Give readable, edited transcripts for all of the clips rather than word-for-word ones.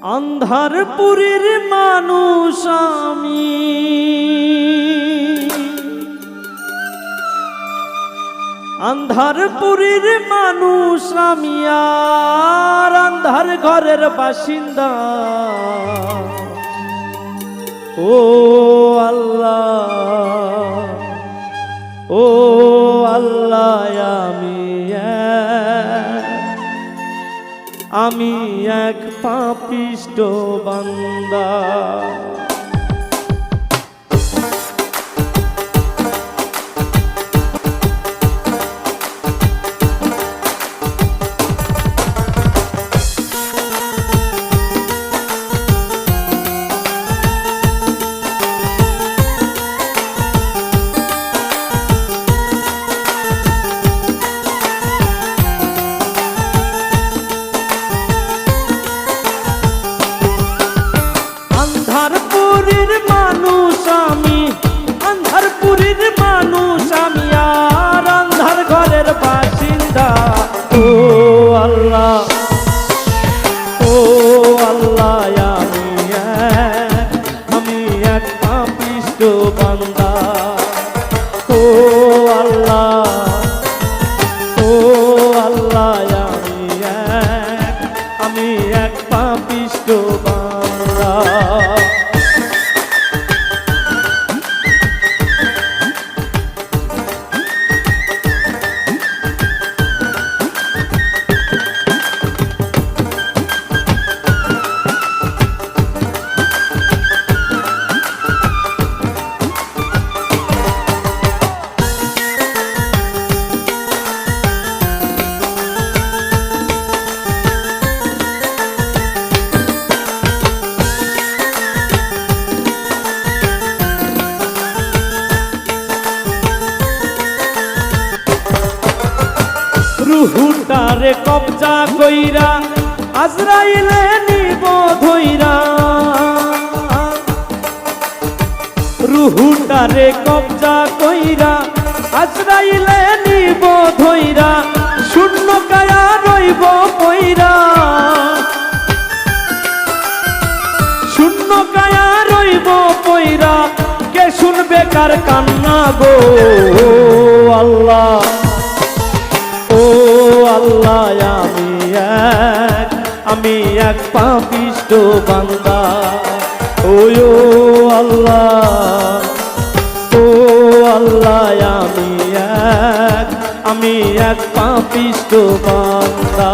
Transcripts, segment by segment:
আন্ধারপুরীর মানুষ আমি, আন্ধারপুরীর মানুষ আমি, আর আন্ধার ঘরের বাসিন্দা। ও আল্লাহ, ও আল্লাহ, আমি এক পাপিষ্ঠ বান্দা। আন্ধারপুরীর মানুষ আমি, আন্ধারপুরীর মানুষ আমি, আর আন্ধার ঘরের বাসিন্দা। ও আল্লাহ, ও আল্লাহ, আমি এক পাপিষ্ঠ বান্দা। ও আল্লাহ, ও আল্লাহ, আমি এক পাপিষ্ঠ বান্দা। রুহুটারে কবজা কইরা আজরাইলে নিব ধইরা, রুহুটারে কবজা কইরা আজরাইলে নিব ধইরা, শূন্য কায়া রইব পইরা, শূন্য কায়া রইব পইরা, কে শুনবে কার কান্না গো আল্লাহ। ও আল্লাহ, আমি এক পাপিষ্ঠ বান্দা। ও আল্লাহ, ও আল্লাহ, আমি এক পাপিষ্ঠ বান্দা।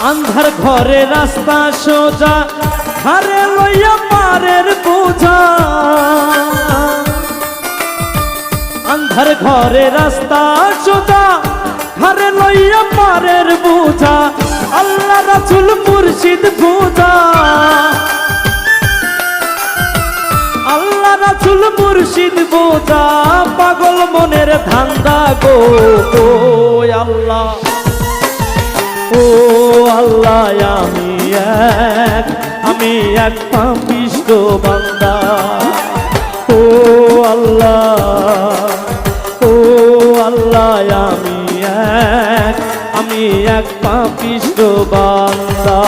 আন্ধার ঘরে রাস্তা সোজা, হারে লইয়া পারের বোঝা। আন্ধার ঘরে রাস্তা সোজা, হারে লইয়া পারের বোঝা, আল্লাহ রাসূল মুর্শিদ বোঝা, আল্লাহ রাসূল মুর্শিদ বোঝা, পাগল মনের ধান্দা গো আল্লাহ। ও আল্লাহ, আমি এক পাপিষ্ঠ বান্দা। ও আল্লাহ, ও আল্লাহ, আমি এক পাপিষ্ঠ বান্দা।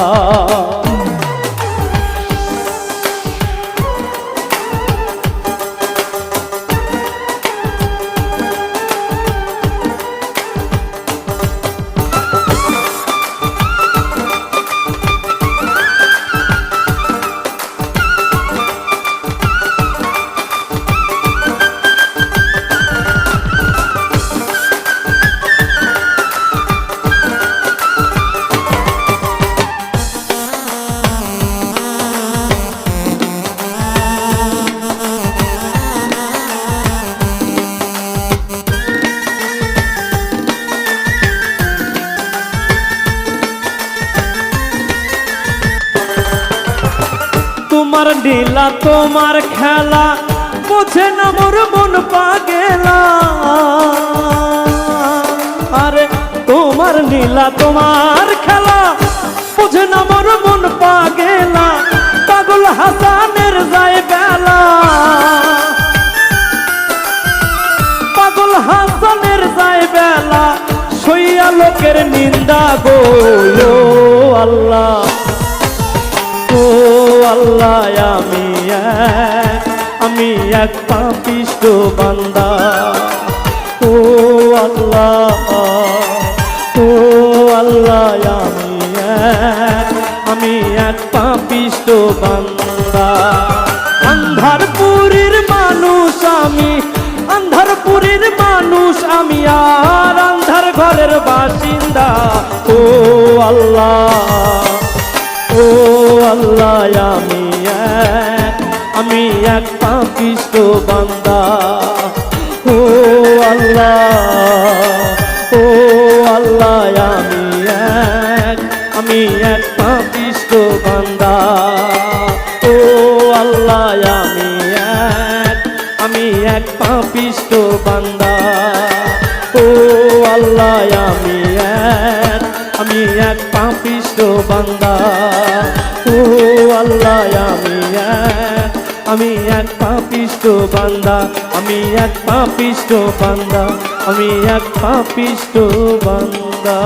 তোমার নীলা তোমার খেলা বোঝে না মোর মন পাগেলা আরে তোমার নীলা তোমার খেলা বোঝে না মোর মন পাগেলা পাগল হাসানের যায় বেলা পাগল হাসানের যায় বেলা সইয়া লোকের নিন্দা গো আল্লাহ ও আল্লাহ আমি এক পাপিষ্ঠ বান্দা ও আল্লাহ আমি এক পাপিষ্ঠ বান্দা আন্ধারপুরীর মানুষ আমি আন্ধারপুরীর মানুষ আমি আর আন্ধার ঘরের বাসিন্দা ও আল্লাহ আমি এক পাপিষ্ঠ বান্দা ও আল্লাহ আমি এক পাপিষ্ঠ বান্দা ও আল্লাহ আমি এক পাপিষ্ঠ বান্দা ও আল্লাহ আমি এক পাপিষ্ঠ বান্দা ও আল্লাহ আমি এক পাপিষ্ঠ বান্দা আমি এক পাপিষ্ঠ বান্দা আমি এক পাপিষ্ঠ বান্দা